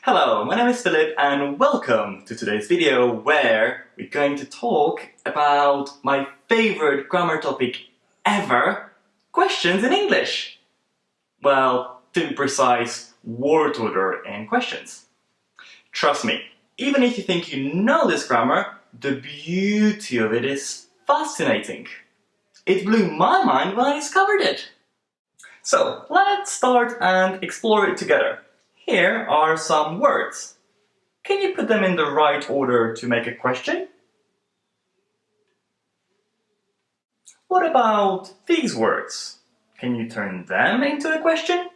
Hello, my name is Philip and welcome to today's video where we're going to talk about my favorite grammar topic ever, questions in English. Well, to be precise, word order in questions. Trust me, even if you think you know this grammar, the beauty of it is fascinating. It blew my mind when I discovered it. So, let's start and explore it together. Here are some words. Can you put them in the right order to make a question? What about these words? Can you turn them into a question?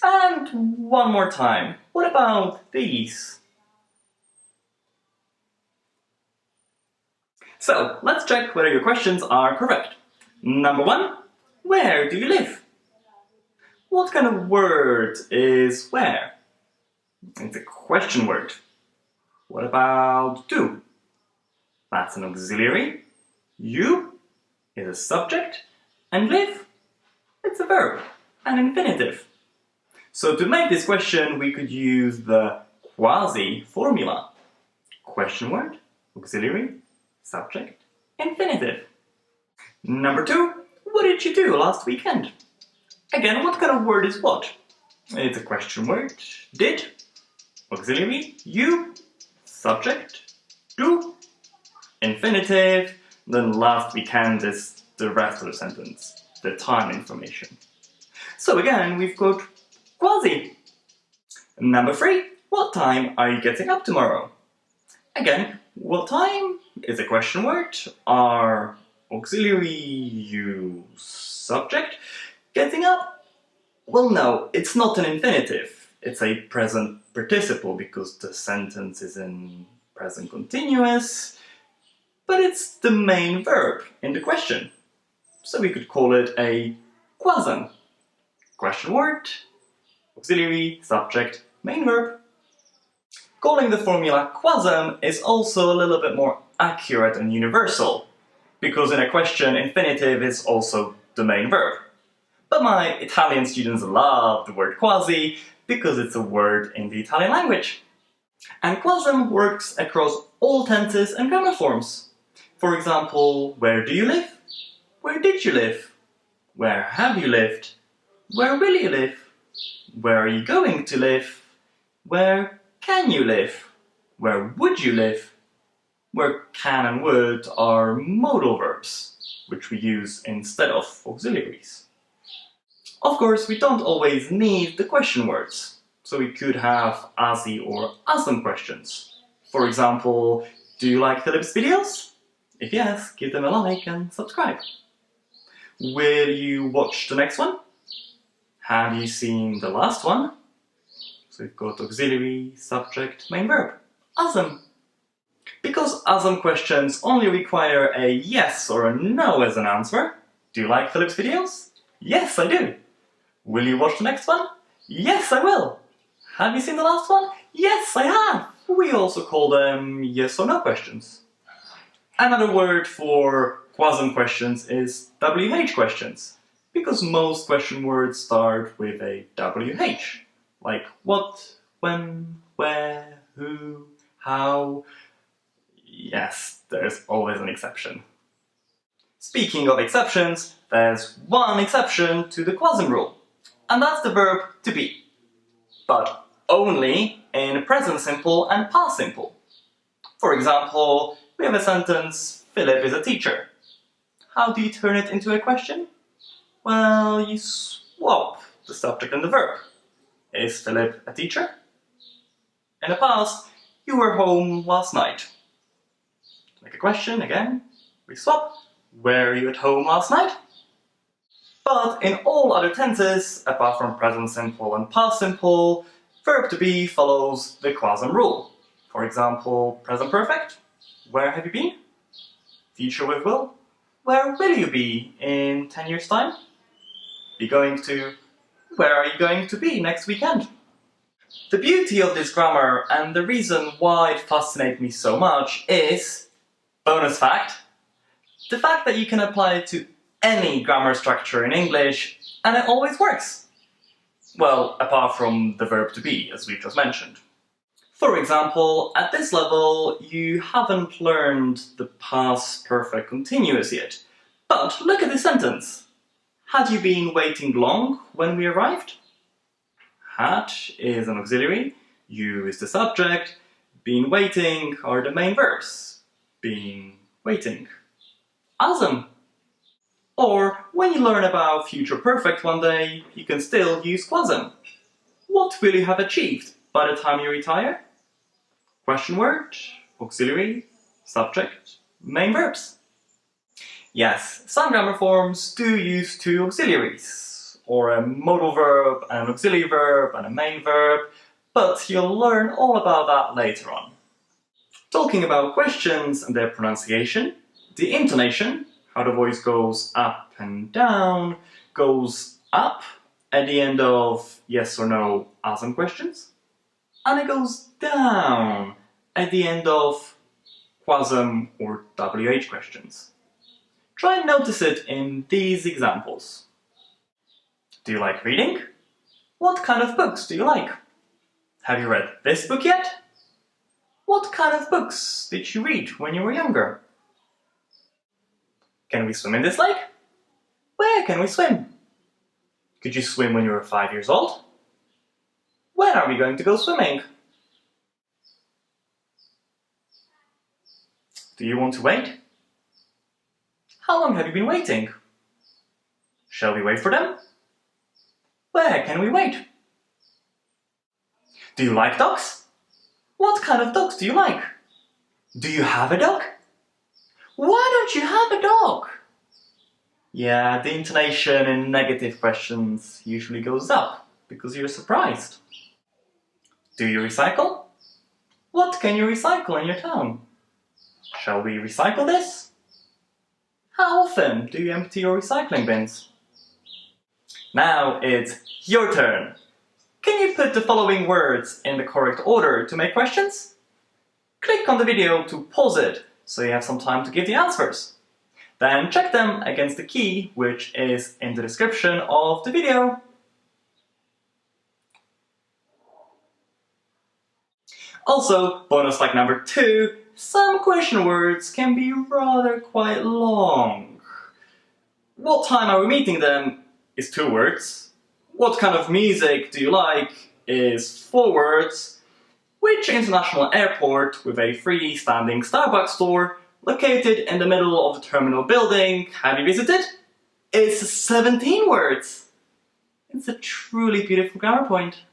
And one more time. What about these? So, let's check whether your questions are correct. Number 1. Where do you live? What kind of word is where? It's a question word. What about do? That's an auxiliary. You is a subject. And live? It's a verb, an infinitive. So to make this question, we could use the QWASM formula. Question word, auxiliary, subject, infinitive. Number 2, what did you do last weekend? Again, what kind of word is what? It's a question word. Did, auxiliary, you, subject, do, infinitive, then last weekend is the rest of the sentence, the time information. So again, we've got quasi. Number 3, what time are you getting up tomorrow? Again, what time is a question word. Our auxiliary, you, subject. Getting up? Well, no, it's not an infinitive. It's a present participle because the sentence is in present continuous, but it's the main verb in the question. So we could call it a QWASM. Question word, auxiliary, subject, main verb. Calling the formula QWASM is also a little bit more accurate and universal, because in a question, infinitive is also the main verb. But my Italian students love the word quasi because it's a word in the Italian language. And QWASM works across all tenses and grammar forms. For example, where do you live? Where did you live? Where have you lived? Where will you live? Where are you going to live? Where can you live? Where would you live? Where can and would are modal verbs, which we use instead of auxiliaries. Of course, we don't always need the question words, so we could have ASI or ASM questions. For example, do you like Philip's videos? If yes, give them a like and subscribe. Will you watch the next one? Have you seen the last one? So we've got auxiliary, subject, main verb. ASM. Because ASM questions only require a yes or a no as an answer. Do you like Philip's videos? Yes, I do. Will you watch the next one? Yes, I will. Have you seen the last one? Yes, I have. We also call them yes or no questions. Another word for QWASM questions is WH questions, because most question words start with a WH, like what, when, where, who, how. Yes, there's always an exception. Speaking of exceptions, there's one exception to the QWASM rule. And that's the verb to be, but only in present simple and past simple. For example, we have a sentence, Philip is a teacher. How do you turn it into a question? Well, you swap the subject and the verb. Is Philip a teacher? In the past, you were home last night. To make a question, again, we swap. Were you at home last night? But in all other tenses, apart from present simple and past simple, verb to be follows the QWASM rule. For example, present perfect, where have you been? Future with will, where will you be in 10 years' time? Be going to, where are you going to be next weekend? The beauty of this grammar and the reason why it fascinates me so much is, bonus fact, the fact that you can apply it to any grammar structure in English, and it always works. Well, apart from the verb to be, as we just mentioned. For example, at this level, you haven't learned the past perfect continuous yet. But look at this sentence. Had you been waiting long when we arrived? Had is an auxiliary, you is the subject, been waiting are the main verbs. Been waiting. Awesome! Or, when you learn about future perfect one day, you can still use QWASM. What will you have achieved by the time you retire? Question word, auxiliary, subject, main verbs. Yes, some grammar forms do use two auxiliaries, or a modal verb, an auxiliary verb, and a main verb, but you'll learn all about that later on. Talking about questions and their pronunciation, the intonation, how the voice goes up and down, goes up at the end of yes or no ASM questions, and it goes down at the end of QWASM or WH questions. Try and notice it in these examples. Do you like reading? What kind of books do you like? Have you read this book yet? What kind of books did you read when you were younger? Can we swim in this lake? Where can we swim? Could you swim when you were 5 years old? When are we going to go swimming? Do you want to wait? How long have you been waiting? Shall we wait for them? Where can we wait? Do you like dogs? What kind of dogs do you like? Do you have a dog? Why don't you have a dog? Yeah, the intonation in negative questions usually goes up because you're surprised. Do you recycle? What can you recycle in your town? Shall we recycle this? How often do you empty your recycling bins? Now it's your turn. Can you put the following words in the correct order to make questions? Click on the video to pause it so you have some time to give the answers. Then check them against the key which is in the description of the video. Also, bonus like number 2, some question words can be rather quite long. What time are we meeting them is 2 words. What kind of music do you like is 4 words. Which international airport with a freestanding Starbucks store located in the middle of the terminal building have you visited? Is 17 words. It's a truly beautiful grammar point.